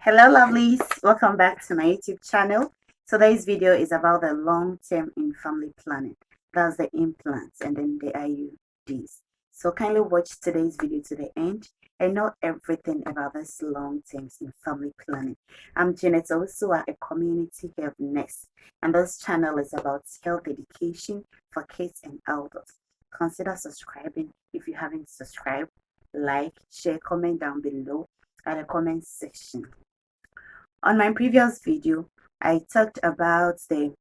Hello lovelies, welcome back to my YouTube channel. Today's video is about the long-term in family planning. That's the implants and then the IUDs. So kindly watch today's video to the end and know everything about this long-term in family planning. I'm Jadelle For, a community health nurse, and this channel is about health education for kids and adults. Consider subscribing if you haven't subscribed. Like, share, comment down below at the comment section. On my previous video, I talked about the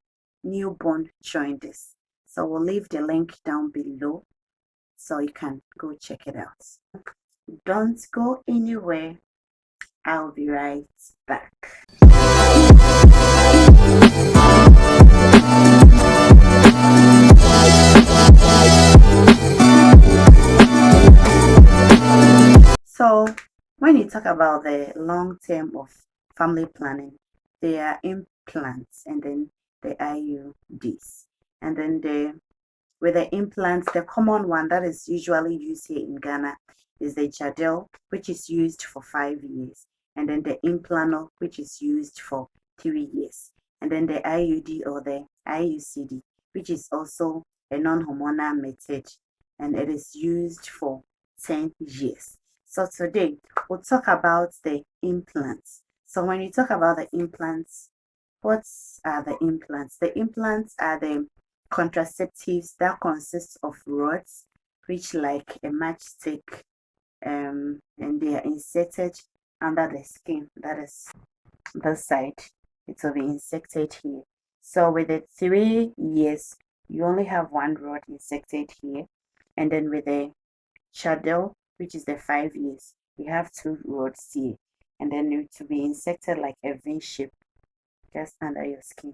newborn jaundice. So we'll leave the link down below so you can go check it out. Don't go anywhere. I'll be right back. So when you talk about the long term of family planning, there are implants and then the IUDs. And then with the implants, the common one that is usually used here in Ghana is the Jadelle, which is used for 5 years. And then the Implanon, which is used for 3 years. And then the IUD or the IUCD, which is also a non-hormonal method. And it is used for 10 years. So today, we'll talk about the implants. So when you talk about the implants, what are the implants? The implants are the contraceptives that consist of rods, which like a matchstick, and they are inserted under the skin. That is this side. It will be inserted here. So with the 3 years, you only have one rod inserted here, and then with the Jadelle, which is the 5 years, you have 2 rods here, and then it will be inserted like a V shape just under your skin.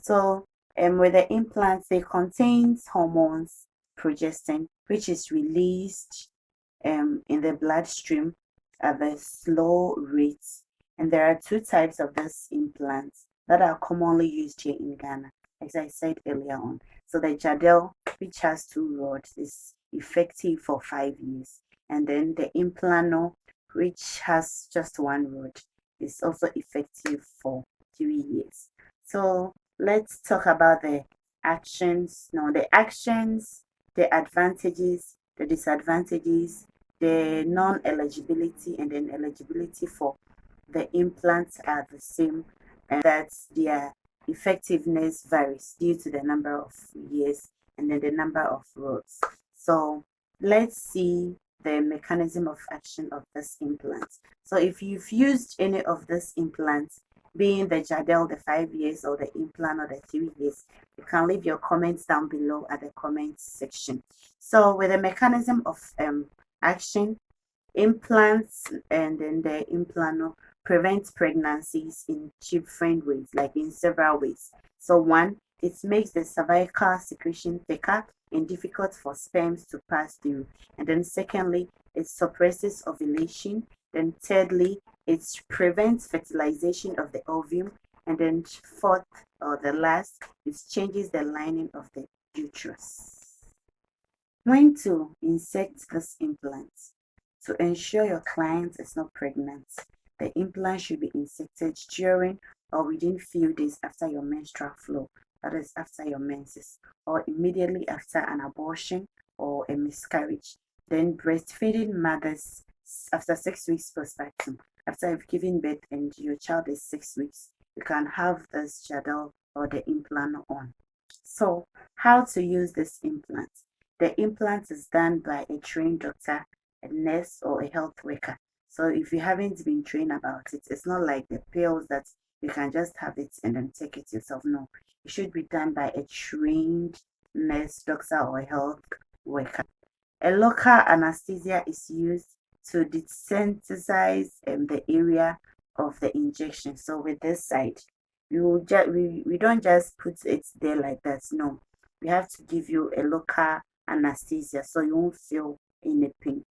So with the implants, they contains hormones, progestin, which is released in the bloodstream at a slow rate. And there are 2 types of these implants that are commonly used here in Ghana, as I said earlier on. So the Jadelle, which has 2 rods, is effective for 5 years. And then the Implanon, which has just 1 rod, is also effective for 3 years. So let's talk about the actions. Now, the actions, the advantages, the disadvantages, the non-eligibility, and then eligibility for the implants are the same, and that their effectiveness varies due to the number of years and then the number of rods. So let's see the mechanism of action of this implant. So if you've used any of these implants, being the Jadelle, the 5 years, or the Implanon, the 3 years, you can leave your comments down below at the comments section. So with the mechanism of action, implants and then the Implanon prevents pregnancies in different ways, like in several ways. So one, it makes the cervical secretion thicker and difficult for sperms to pass through. And then secondly, it suppresses ovulation. Then thirdly, it prevents fertilization of the ovum. And then fourth, or the last, it changes the lining of the uterus. When to insert this implant? To ensure your client is not pregnant, the implant should be inserted during or within few days after your menstrual flow, that is after your menses, or immediately after an abortion or a miscarriage. Then breastfeeding mothers after 6 weeks postpartum, after you've given birth and your child is 6 weeks, you can have this Jadelle or the implant on. So how to use this implant? The implant is done by a trained doctor, a nurse, or a health worker. So if you haven't been trained about it, it's not like the pills that you can just have it and then take it yourself. No, it should be done by a trained nurse, doctor, or health worker. A local anesthesia is used to desensitize the area of the injection. So with this side, we don't just put it there like that. No, we have to give you a local anesthesia so you won't feel any pain.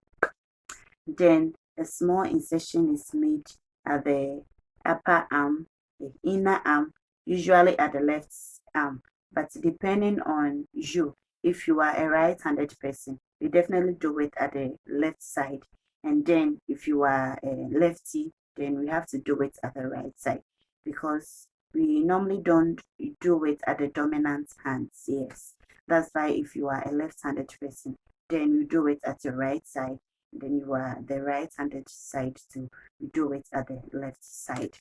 Then a small insertion is made at the upper arm, the inner arm, usually at the left arm. But depending on you, if you are a right-handed person, you definitely do it at the left side. And then if you are a lefty, then we have to do it at the right side, because we normally don't do it at the dominant hands. Yes, that's why if you are a left-handed person, then you do it at your right side, then you are the right-handed side to do it at the left side.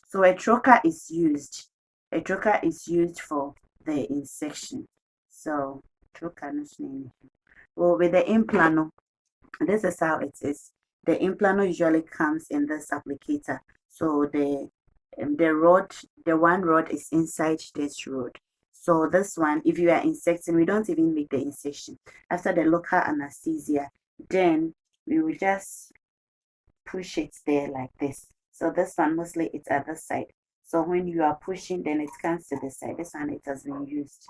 So a trocar is used. A trocar is used for the insertion. So trocar no name. Well, with the implano, this is how it is. The implano usually comes in this applicator. So the rod, the one rod is inside this rod. So this one, if you are inserting, we don't even make the insertion. After the local anesthesia, then we will just push it there like this. So this one mostly it's at the side. So when you are pushing, then it comes to the side. This one it has been used.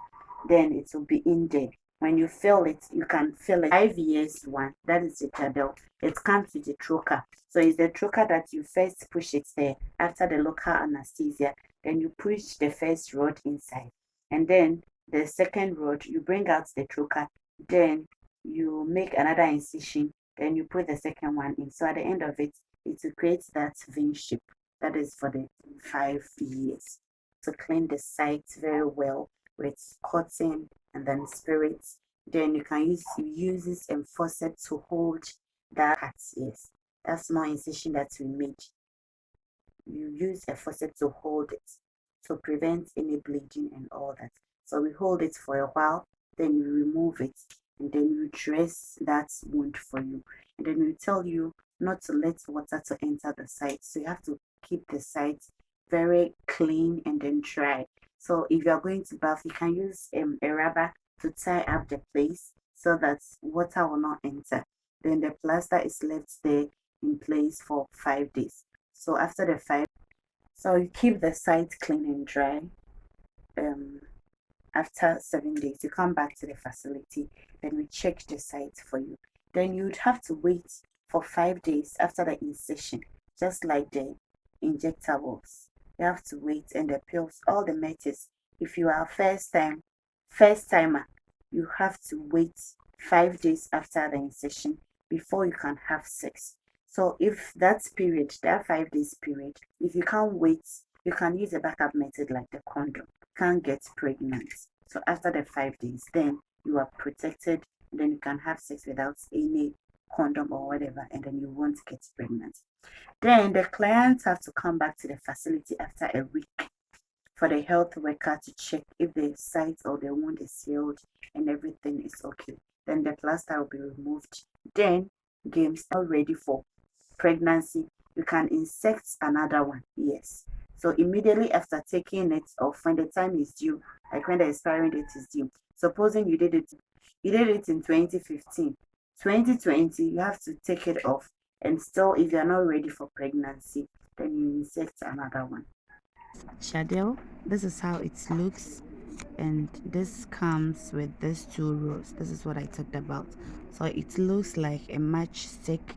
Then it will be in there. When you feel it, you can feel it. 5 years one, that is the Jadelle. It comes with the trocar. So it's the trocar that you first push it there after the local anesthesia. Then you push the first rod inside. And then the second rod, you bring out the trocar. Then you make another incision, then you put the second one in. So at the end of it, it will create that vein shape. That is for the 5 years. To clean the site very well with cotton and then spirits. Then you can use this and faucet to hold that cut. Yes, that small incision that we made. You use a faucet to hold it to prevent any bleeding and all that. So we hold it for a while, then we remove it, and then we dress that wound for you. And then we tell you not to let water to enter the site. So you have to keep the site very clean and then dry. So if you are going to bath, you can use a rubber to tie up the place so that water will not enter. Then the plaster is left there in place for 5 days. So after the 5, so you keep the site clean and dry. Um, After 7 days, you come back to the facility, then we check the site for you. Then you'd have to wait for 5 days after the incision, just like the injectables. You have to wait, and the pills, all the methods. If you are first timer, you have to wait 5 days after the incision before you can have sex. So if that period, that 5 days period, if you can't wait, you can use a backup method like the condom. Can't get pregnant. So after the 5 days, then you are protected, and then you can have sex without any condom or whatever, and then you won't get pregnant. Then the clients have to come back to the facility after a week for the health worker to check if the site or the wound is healed and everything is okay. Then the plaster will be removed. Then games are ready for pregnancy. You can insert another one. Yes. So immediately after taking it off, when the time is due, like when the expiring date is due, supposing you did it in 2015, 2020, you have to take it off. And still, if you're not ready for pregnancy, then you insert another one. Jadelle, this is how it looks, and this comes with these two rows. This is what I talked about. So it looks like a matchstick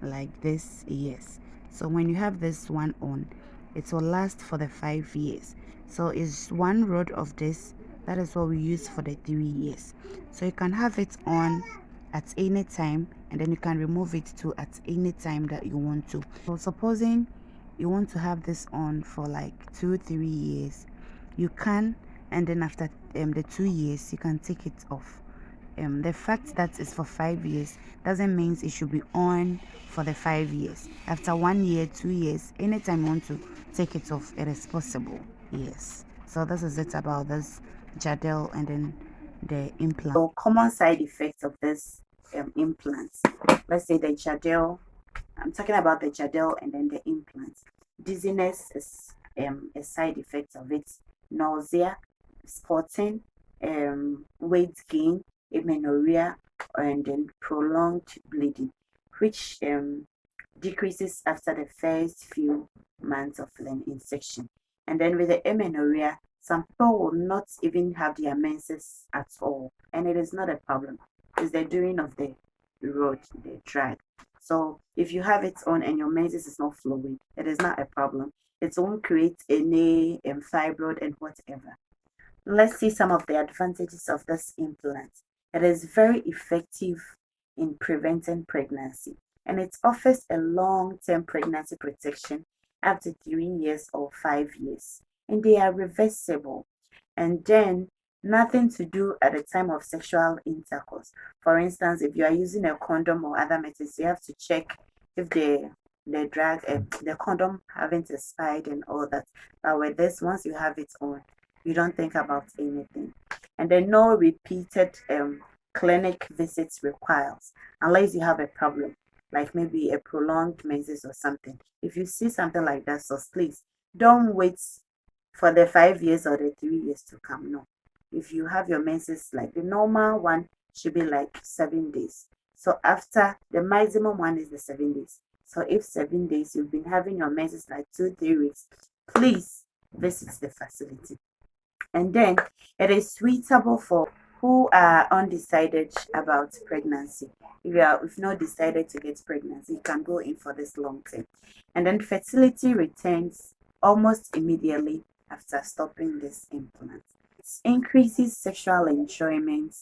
like this. Yes, so when you have this one on, it will last for the 5 years. So it's one rod of this, that is what we use for the 3 years. So you can have it on at any time, and then you can remove it to at any time that you want to. So supposing you want to have this on for like 2-3 years, you can, and then after the 2 years you can take it off. The fact that it's for 5 years doesn't mean it should be on for the 5 years. After 1 year, 2 years, anytime you want to take it off, it is possible. Yes. So this is it about this Jadelle and then the implant. So common side effects of this implants. Let's say the Jadelle. I'm talking about the Jadelle and then the implants. Dizziness is a side effect of it. Nausea, spotting, weight gain, amenorrhea, and then prolonged bleeding, which decreases after the first few months of an insection. And then with the amenorrhea, some people will not even have their menses at all, and it is not a problem. It's the doing of the road, the drag. So if you have it on and your menses is not flowing, it is not a problem. It won't create any fibroid and whatever. Let's see some of the advantages of this implant. It is very effective in preventing pregnancy. and it offers a long-term pregnancy protection up to 3 years or 5 years, and they are reversible. And then nothing to do at the time of sexual intercourse. For instance, if you are using a condom or other methods, you have to check if the condom haven't expired and all that. But with this, once you have it on, you don't think about anything. And then no repeated clinic visits requires, unless you have a problem, like maybe a prolonged menses or something. If you see something like that, so please don't wait for the 5 years or the 3 years to come. No, if you have your menses, like the normal one should be like 7 days. So after, the maximum one is the 7 days. So if 7 days you've been having your menses like 2 3 weeks, please visit the facility. And then it is suitable for who are undecided about pregnancy. If not decided to get pregnancy, you can go in for this long term. And then fertility returns almost immediately after stopping this implant. It increases sexual enjoyment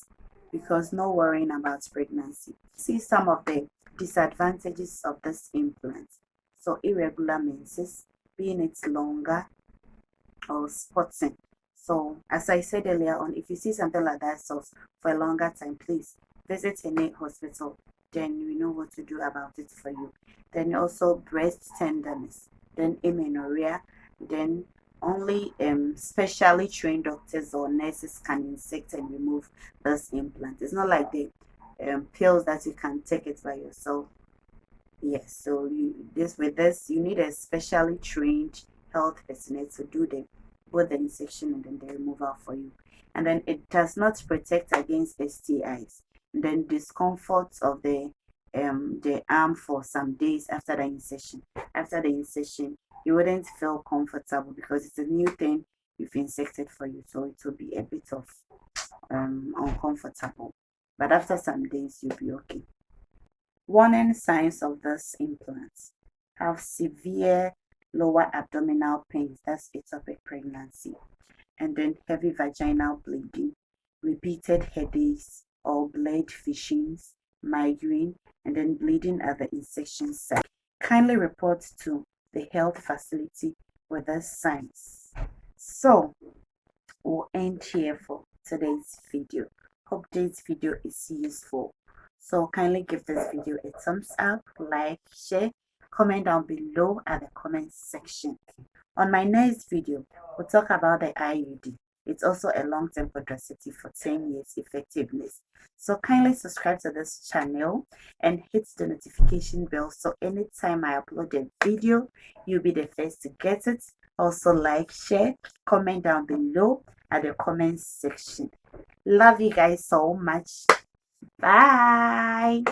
because no worrying about pregnancy. See some of the disadvantages of this implant. So irregular menses, being it longer, or spotting. So as I said earlier on, if you see something like that so for a longer time, please visit any hospital. Then we know what to do about it for you. Then also breast tenderness, then amenorrhea, then only specially trained doctors or nurses can insert and remove this implant. It's not like the pills that you can take it by yourself. Yes, so you need a specially trained health personnel to do both the insection and then the removal for you. And then it does not protect against STIs. And then discomfort of the arm for some days after the insertion. After the insertion, you wouldn't feel comfortable because it's a new thing you've inserted for you, so it will be a bit of uncomfortable. But after some days, you'll be okay. Warning signs of this implant: have severe lower abdominal pains, that's ectopic pregnancy, and then heavy vaginal bleeding, repeated headaches or blood fishings, migraine, and then bleeding at the insection site. Kindly report to the health facility with these signs. So we'll end here for today's video. Hope this video is useful. So kindly give this video a thumbs up, like, share, comment down below at the comment section. On my next video, we'll talk about the IUD. It's also a long-term contraceptive for 10 years effectiveness. So kindly subscribe to this channel and hit the notification bell so anytime I upload a video, you'll be the first to get it. Also like, share, comment down below at the comment section. Love you guys so much. Bye.